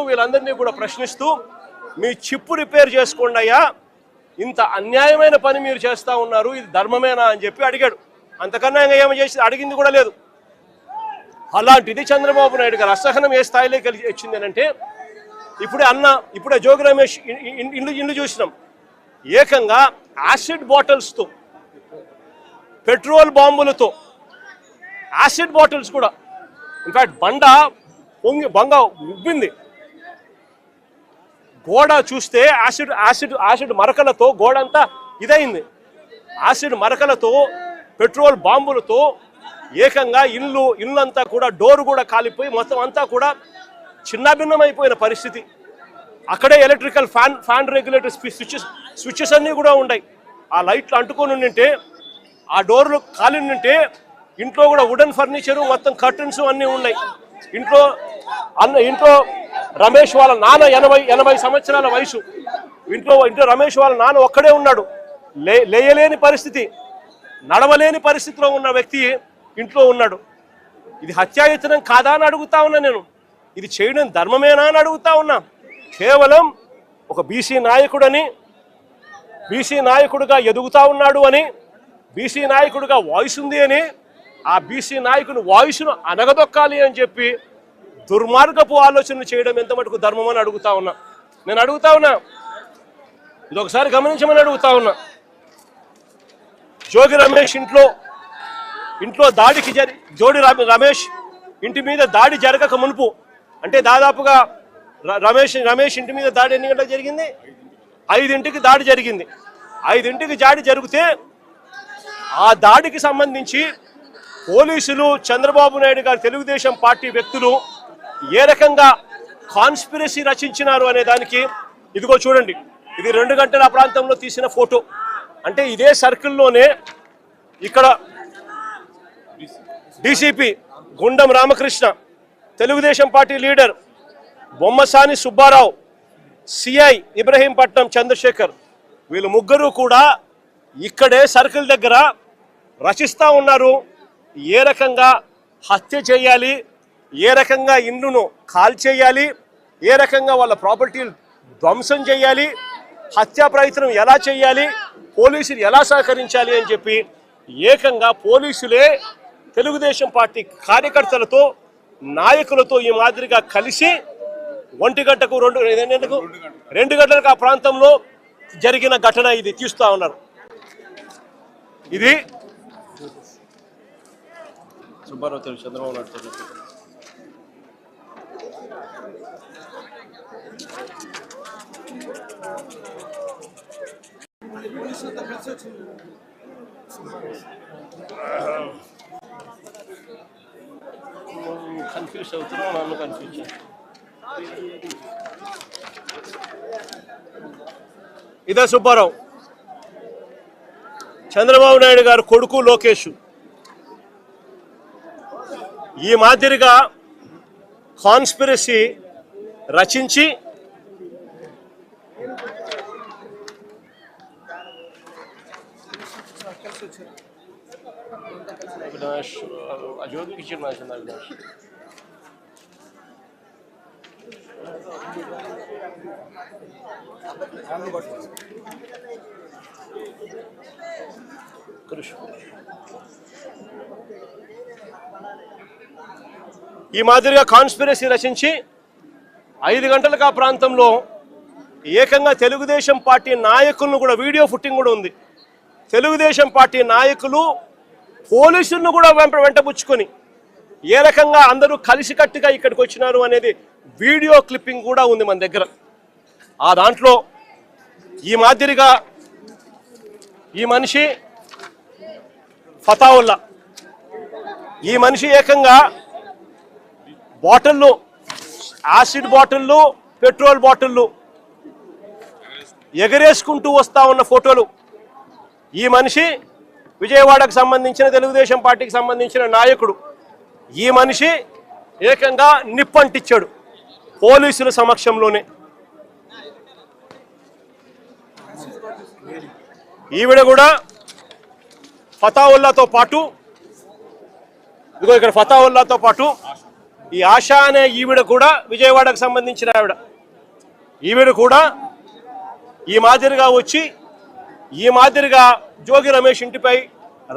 వీళ్ళందరినీ కూడా ప్రశ్నిస్తూ మీ చిప్పు రిపేర్ చేసుకోండి అయ్యా, ఇంత అన్యాయమైన పని మీరు చేస్తూ ఉన్నారు, ఇది ధర్మమేనా అని చెప్పి అడిగాడు. అంతకన్నా ఇంకా ఏమో చేసి అడిగింది కూడా లేదు. అలాంటిది చంద్రబాబు నాయుడు గారు అసహనం ఏ స్థాయిలోకి వచ్చింది అంటే ఇప్పుడే జోగి రమేష్ ఇల్లు చూసినాం. ఏకంగా యాసిడ్ బాటిల్స్తో, పెట్రోల్ బాంబులతో, యాసిడ్ బాటిల్స్ కూడా, ఇన్ఫాక్ట్ బంగ ఉబ్బింది. గోడ చూస్తే యాసిడ్ మరకలతో గోడ అంతా ఇదైంది. యాసిడ్ మరకలతో, పెట్రోల్ బాంబులతో ఏకంగా ఇల్లంతా కూడా డోర్ కూడా కాలిపోయి మొత్తం అంతా కూడా చిన్నభిన్నమైపోయిన పరిస్థితి. అక్కడే ఎలక్ట్రికల్ ఫ్యాన్ రెగ్యులేటర్ స్విచ్చెస్ అన్నీ కూడా ఉన్నాయి. ఆ లైట్లు అంటుకొని ఉంటే, ఆ డోర్లు కాలి ఉంటే, ఇంట్లో కూడా వుడెన్ ఫర్నిచరు మొత్తం కర్టన్స్ అన్నీ ఉన్నాయి. ఇంట్లో రమేష్ వాళ్ళ నాన్న 80 సంవత్సరాల వయసు. ఇంట్లో రమేష్ వాళ్ళ నాన్న ఒక్కడే ఉన్నాడు. లేయలేని పరిస్థితి, నడవలేని పరిస్థితిలో ఉన్న వ్యక్తి ఇంట్లో ఉన్నాడు. ఇది హత్యాయత్నం కాదా అని అడుగుతా ఉన్నా నేను. ఇది చేయడం ధర్మమేనా అని అడుగుతా ఉన్నా. కేవలం ఒక బీసీ నాయకుడని, బీసీ నాయకుడిగా ఎదుగుతా ఉన్నాడు అని, బీసీ నాయకుడిగా వాయిస్ ఉంది అని, ఆ బీసీ నాయకుని వాయిస్ను అనగదొక్కాలి అని చెప్పి దుర్మార్గపు ఆలోచనలు చేయడం ఎంత మటుకు ధర్మం అని అడుగుతా ఉన్నా. నేను అడుగుతా ఉన్నా, ఇది ఒకసారి గమనించమని అడుగుతా ఉన్నా. జోగి రమేష్ ఇంట్లో దాడికి రమేష్ ఇంటి మీద దాడి జరగక మునుపు, అంటే దాదాపుగా రమేష్ ఇంటి మీద దాడి ఎన్ని గంటలకు జరిగింది? 5ంటికి దాడి జరిగింది. 5ంటికి దాడి జరిగితే ఆ దాడికి సంబంధించి పోలీసులు, చంద్రబాబు నాయుడు గారు, తెలుగుదేశం పార్టీ వ్యక్తులు ఏ రకంగా కాన్స్పిరసీ రచించినారు అనే దానికి ఇదిగో చూడండి. ఇది 2 గంటల ప్రాంతంలో తీసిన ఫోటో. అంటే ఇదే సర్కిల్లోనే ఇక్కడ DCP Gundam Ramakrishna, Telugu Desam party leader Bommasani Subbarao, CI Ibrahimpatnam Chandrashekar, వీళ్ళు ముగ్గురు కూడా ఇక్కడే సర్కిల్ దగ్గర రచిస్తూ ఉన్నారు. ఏ రకంగా హత్య చేయాలి, ఏ రకంగా ఇండ్లను కాల్చేయాలి, ఏ రకంగా వాళ్ళ ప్రాపర్టీలు ధ్వంసం చేయాలి, హత్యా ప్రయత్నం ఎలా చేయాలి, పోలీసులు ఎలా సహకరించాలి అని చెప్పి ఏకంగా పోలీసులే తెలుగుదేశం పార్టీ కార్యకర్తలతో, నాయకులతో ఈ మాదిరిగా కలిసి 1 గంటకు 2 గంటలకు ఆ ప్రాంతంలో జరిగిన ఘటన ఇది తీస్తూ ఉన్నారు. ఇది సుబ్బారావు తెలుసు, చంద్రబాబు నాయుడు తెలుసు. కన్ఫ్యూజ్ అవుతున్నావు, నన్ను కన్ఫ్యూజ్ చేయి. ఇదే సుబ్బారావు, చంద్రబాబు నాయుడు గారు కొడుకు లోకేష్. ఈ మాదిరిగా కాన్స్పిరసీ రచించి అజోగి కిచెన్ ఈ మాదిరిగా కాన్స్పిరసీ రచించి 5 గంటలకు ఆ ప్రాంతంలో ఏకంగా తెలుగుదేశం పార్టీ నాయకులను కూడా, వీడియో ఫుటింగ్ కూడా ఉంది, తెలుగుదేశం పార్టీ నాయకులు పోలీసులను కూడా వెంటబుచ్చుకొని ఏ రకంగా అందరూ కలిసికట్టుగా ఇక్కడికి వచ్చినారు అనేది వీడియో క్లిప్పింగ్ కూడా ఉంది మన దగ్గర. ఆ దాంట్లో ఈ మాదిరిగా ఈ మనిషి ఫతావుల్లా, ఈ మనిషి ఏకంగా బాటిళ్ళు, యాసిడ్ బాటిళ్ళు, పెట్రోల్ బాటిళ్ళు ఎగరేసుకుంటూ వస్తూ ఉన్న ఫోటోలు. ఈ మనిషి విజయవాడకు సంబంధించిన తెలుగుదేశం పార్టీకి సంబంధించిన నాయకుడు. ఈ మనిషి ఏకంగా నిప్పంటిచ్చాడు పోలీసుల సమక్షంలోనే. ఈవిడ కూడా ఫతావుల్లాతో పాటు, ఇదిగో ఇక్కడ ఫతావుల్లాతో పాటు ఈ ఆశ అనే ఈవిడ కూడా విజయవాడకు సంబంధించిన ఆవిడ. ఈవిడ కూడా ఈ మాదిరిగా వచ్చి ఈ మాదిరిగా జోగి రమేష్ ఇంటిపై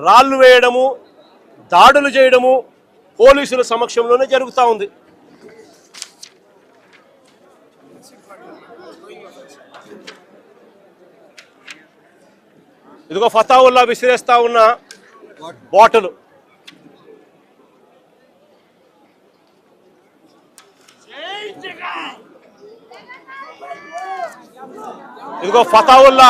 రాళ్లు వేయడము, దాడులు చేయడము పోలీసుల సమక్షంలోనే జరుగుతూ ఉంది. ఇదిగో ఫతావుల్లా విసిరేస్తా ఉన్న బాటలు. ఇదిగో ఫతావుల్లా